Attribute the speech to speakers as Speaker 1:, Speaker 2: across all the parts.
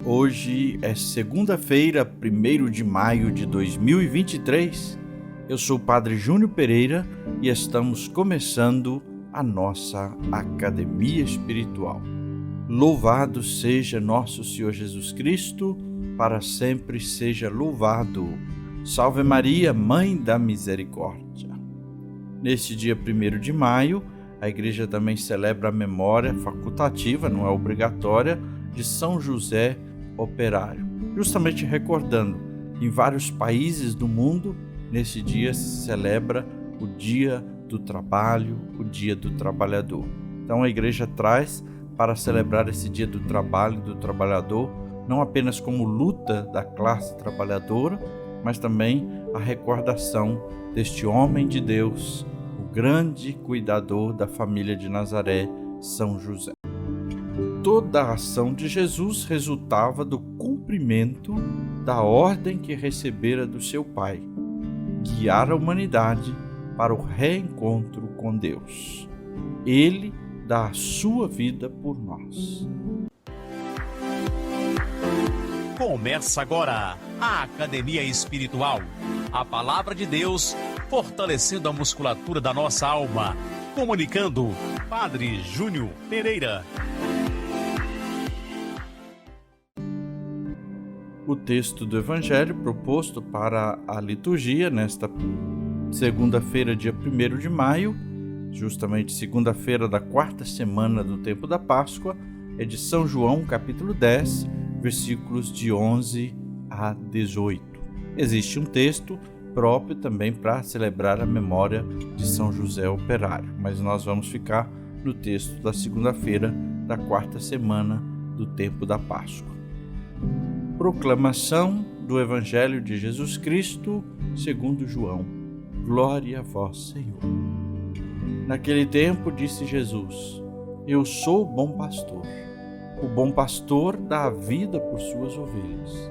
Speaker 1: Hoje é segunda-feira, 1º de maio de 2023. Eu sou o Padre Júnior Pereira e estamos começando a nossa Academia Espiritual. Louvado seja nosso Senhor Jesus Cristo, para sempre seja louvado. Salve Maria, Mãe da Misericórdia. Neste dia 1º de maio, a Igreja também celebra a memória facultativa, não é obrigatória, de São José Operário, justamente recordando que em vários países do mundo, nesse dia se celebra o Dia do Trabalho, o Dia do Trabalhador. Então a Igreja traz para celebrar esse Dia do Trabalho e do Trabalhador, não apenas como luta da classe trabalhadora, mas também a recordação deste homem de Deus, o grande cuidador da família de Nazaré, São José. Toda a ação de Jesus resultava do cumprimento da ordem que recebera do seu Pai, guiar a humanidade para o reencontro com Deus. Ele dá a sua vida por nós.
Speaker 2: Começa agora a Academia Espiritual, a Palavra de Deus fortalecendo a musculatura da nossa alma. Comunicando, Padre Júnior Pereira.
Speaker 1: O texto do Evangelho proposto para a liturgia nesta segunda-feira, dia 1º de maio, justamente segunda-feira da quarta semana do tempo da Páscoa, é de São João, capítulo 10, versículos de 11 a 18. Existe um texto próprio também para celebrar a memória de São José Operário, mas nós vamos ficar no texto da segunda-feira da quarta semana do tempo da Páscoa. Proclamação do Evangelho de Jesus Cristo segundo João. Glória a vós, Senhor. Naquele tempo disse Jesus: Eu sou o bom pastor. O bom pastor dá a vida por suas ovelhas.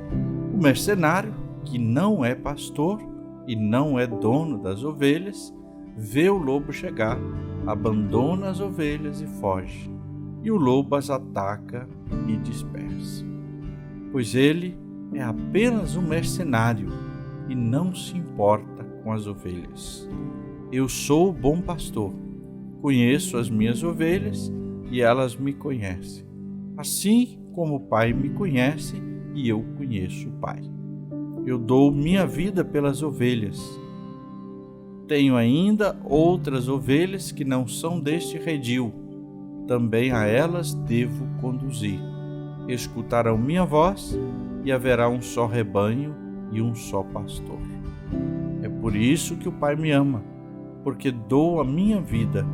Speaker 1: O mercenário, que não é pastor e não é dono das ovelhas, vê o lobo chegar, abandona as ovelhas e foge. E o lobo as ataca e dispersa. Pois ele é apenas um mercenário e não se importa com as ovelhas. Eu sou o bom pastor, conheço as minhas ovelhas e elas me conhecem, assim como o Pai me conhece e eu conheço o Pai. Eu dou minha vida pelas ovelhas. Tenho ainda outras ovelhas que não são deste redil, também a elas devo conduzir. Escutarão minha voz e haverá um só rebanho e um só pastor. É por isso que o Pai me ama, porque dou a minha vida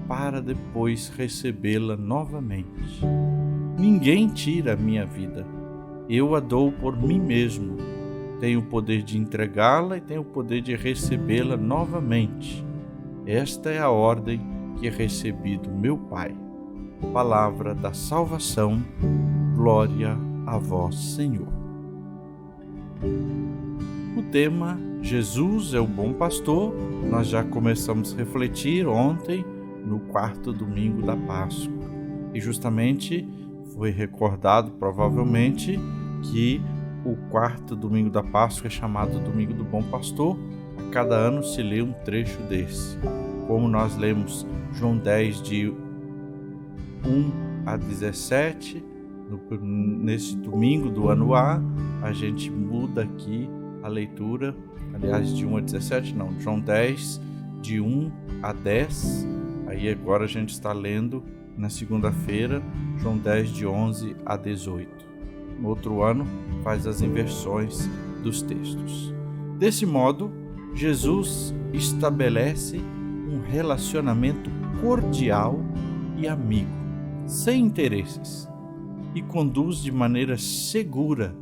Speaker 1: para depois recebê-la novamente. Ninguém tira a minha vida, eu a dou por mim mesmo. Tenho o poder de entregá-la e tenho o poder de recebê-la novamente. Esta é a ordem que recebi do meu Pai. Palavra da salvação. Glória a vós, Senhor. O tema Jesus é o bom pastor, nós já começamos a refletir ontem no quarto domingo da Páscoa. E justamente foi recordado provavelmente que o quarto domingo da Páscoa é chamado Domingo do Bom Pastor. A cada ano se lê um trecho desse. Como nós lemos João 10 de 1 a 17, nesse domingo do ano A, a gente muda aqui a leitura, aliás, de 1 a 17, não, João 10, de 1 a 10, aí agora a gente está lendo na segunda-feira, João 10, de 11 a 18. No outro ano, faz as inversões dos textos. Desse modo, Jesus estabelece um relacionamento cordial e amigo, sem interesses, e conduz de maneira segura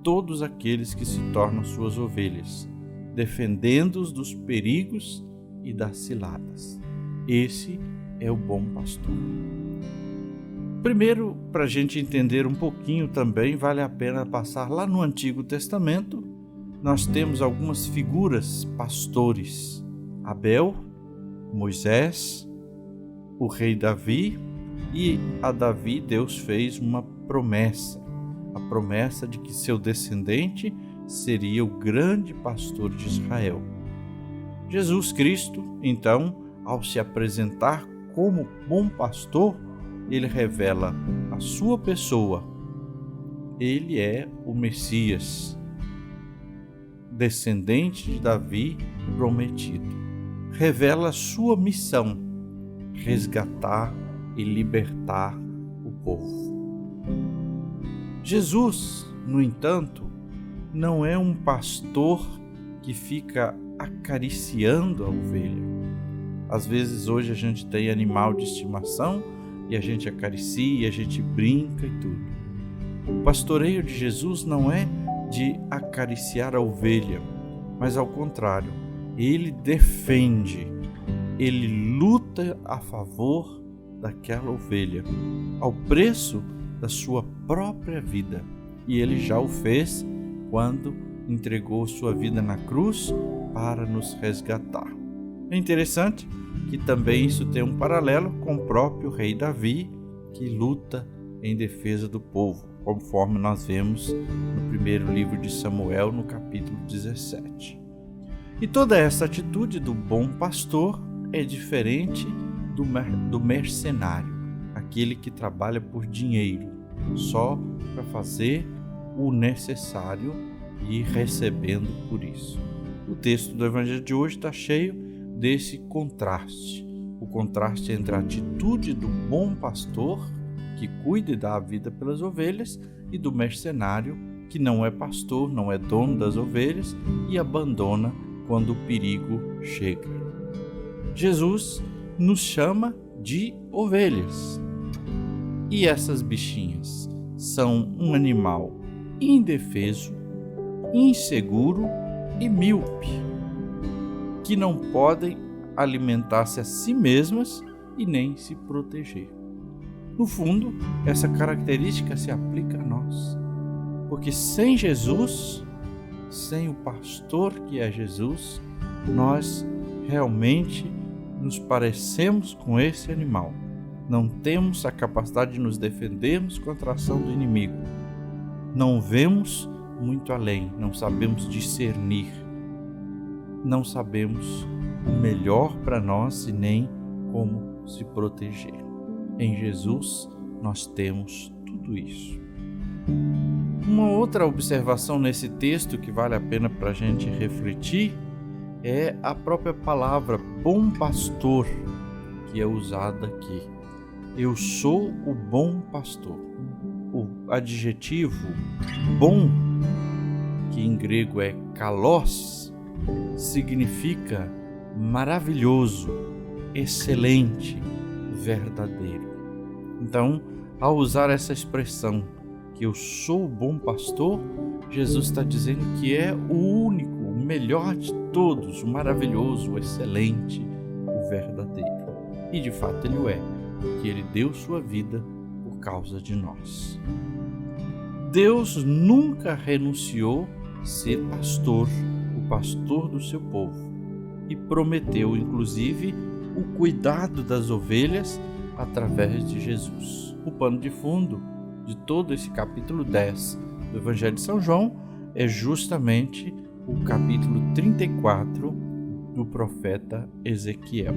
Speaker 1: todos aqueles que se tornam suas ovelhas, defendendo-os dos perigos e das ciladas. Esse é o bom pastor. Primeiro, para a gente entender um pouquinho também, vale a pena passar lá no Antigo Testamento. Nós temos algumas figuras pastores: Abel, Moisés, o rei Davi E a Davi Deus fez uma promessa, a promessa de que seu descendente seria o grande pastor de Israel. Jesus Cristo, então, ao se apresentar como bom pastor, ele revela a sua pessoa. Ele é o Messias, descendente de Davi prometido. Revela a sua missão: resgatar e libertar o povo. Jesus, no entanto, não é um pastor que fica acariciando a ovelha. Às vezes hoje a gente tem animal de estimação e a gente acaricia, a gente brinca e tudo. O pastoreio de Jesus não é de acariciar a ovelha, mas ao contrário, ele defende, ele luta a favor daquela ovelha, ao preço da sua própria vida. E ele já o fez quando entregou sua vida na cruz para nos resgatar. É interessante que também isso tem um paralelo com o próprio rei Davi, que luta em defesa do povo, conforme nós vemos no primeiro livro de Samuel, no capítulo 17. E toda essa atitude do bom pastor é diferente do mercenário, aquele que trabalha por dinheiro, só para fazer o necessário e recebendo por isso. O texto do Evangelho de hoje está cheio desse contraste, o contraste entre a atitude do bom pastor, que cuida e dá a vida pelas ovelhas, e do mercenário, que não é pastor, não é dono das ovelhas e abandona quando o perigo chega. Jesus nos chama de ovelhas. E essas bichinhas são um animal indefeso, inseguro e míope, que não podem alimentar-se a si mesmas e nem se proteger. No fundo, essa característica se aplica a nós, porque sem Jesus, sem o pastor que é Jesus, nós realmente nos parecemos com esse animal. Não temos a capacidade de nos defendermos contra a ação do inimigo. Não vemos muito além, não sabemos discernir. Não sabemos o melhor para nós e nem como se proteger. Em Jesus nós temos tudo isso. Uma outra observação nesse texto que vale a pena para a gente refletir é a própria palavra bom pastor que é usada aqui. Eu sou o bom pastor. O adjetivo bom, que em grego é kalos, significa maravilhoso, excelente, verdadeiro. Então, ao usar essa expressão, que eu sou o bom pastor, Jesus está dizendo que é o único, o melhor de todos, o maravilhoso, o excelente, o verdadeiro. E de fato ele o é, porque ele deu sua vida por causa de nós. Deus nunca renunciou a ser pastor, o pastor do seu povo, e prometeu inclusive o cuidado das ovelhas através de Jesus. O pano de fundo de todo esse capítulo 10 do Evangelho de São João é justamente o capítulo 34 do profeta Ezequiel.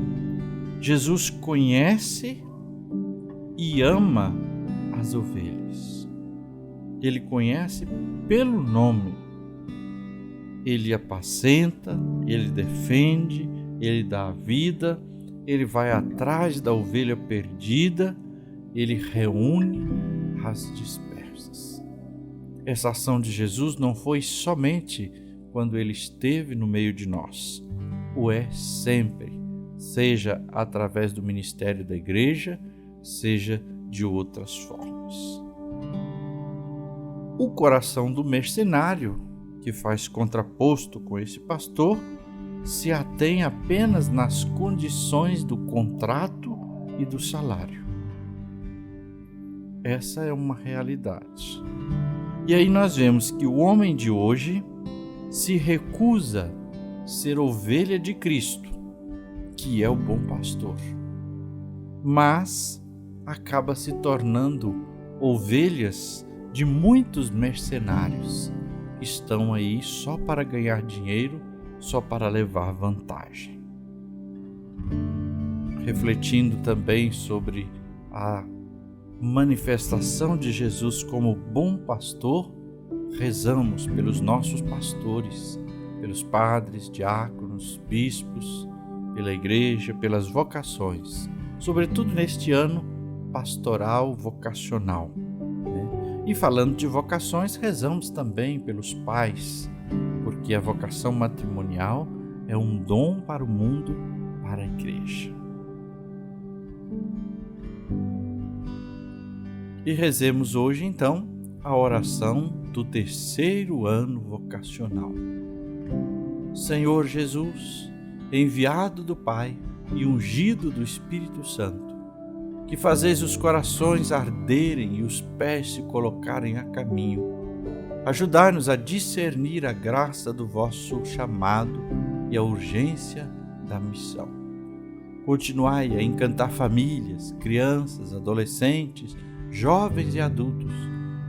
Speaker 1: Jesus conhece e ama as ovelhas. Ele conhece pelo nome. Ele apacenta, ele defende, ele dá a vida, ele vai atrás da ovelha perdida, ele reúne as dispersas. Essa ação de Jesus não foi somente quando ele esteve no meio de nós, o é sempre, seja através do ministério da igreja, seja de outras formas. O coração do mercenário, que faz contraposto com esse pastor, se atém apenas nas condições do contrato e do salário. Essa é uma realidade. E aí nós vemos que o homem de hoje se recusa a ser ovelha de Cristo, que é o bom pastor, mas acaba se tornando ovelhas de muitos mercenários que estão aí só para ganhar dinheiro, só para levar vantagem. Refletindo também sobre a manifestação de Jesus como bom pastor, rezamos pelos nossos pastores, pelos padres, diáconos, bispos, pela igreja, pelas vocações, sobretudo neste ano pastoral vocacional. E falando de vocações, rezamos também pelos pais, porque a vocação matrimonial é um dom para o mundo, para a igreja. E rezemos hoje, então, a oração do terceiro ano vocacional. Senhor Jesus, enviado do Pai e ungido do Espírito Santo, que fazeis os corações arderem e os pés se colocarem a caminho, ajudai-nos a discernir a graça do vosso chamado e a urgência da missão. Continuai a encantar famílias, crianças, adolescentes, jovens e adultos,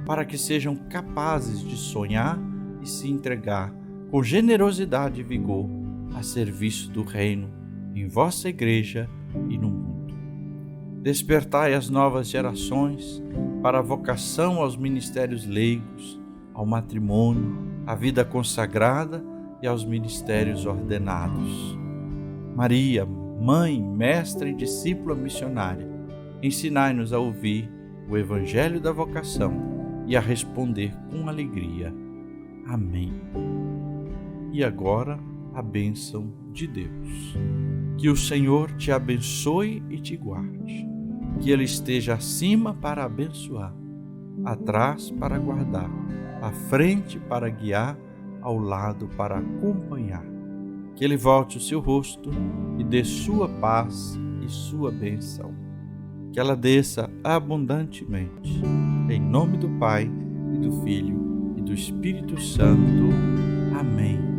Speaker 1: para que sejam capazes de sonhar e se entregar com generosidade e vigor a serviço do reino em vossa igreja e no mundo. Despertai as novas gerações para a vocação aos ministérios leigos, ao matrimônio, à vida consagrada e aos ministérios ordenados. Maria, mãe, mestra e discípula missionária, ensinai-nos a ouvir o Evangelho da vocação e a responder com alegria. Amém. E agora, a bênção de Deus. Que o Senhor te abençoe e te guarde. Que Ele esteja acima para abençoar, atrás para guardar, à frente para guiar, ao lado para acompanhar. Que Ele volte o seu rosto e dê sua paz e sua bênção. Que ela desça abundantemente. Em nome do Pai, e do Filho, e do Espírito Santo. Amém.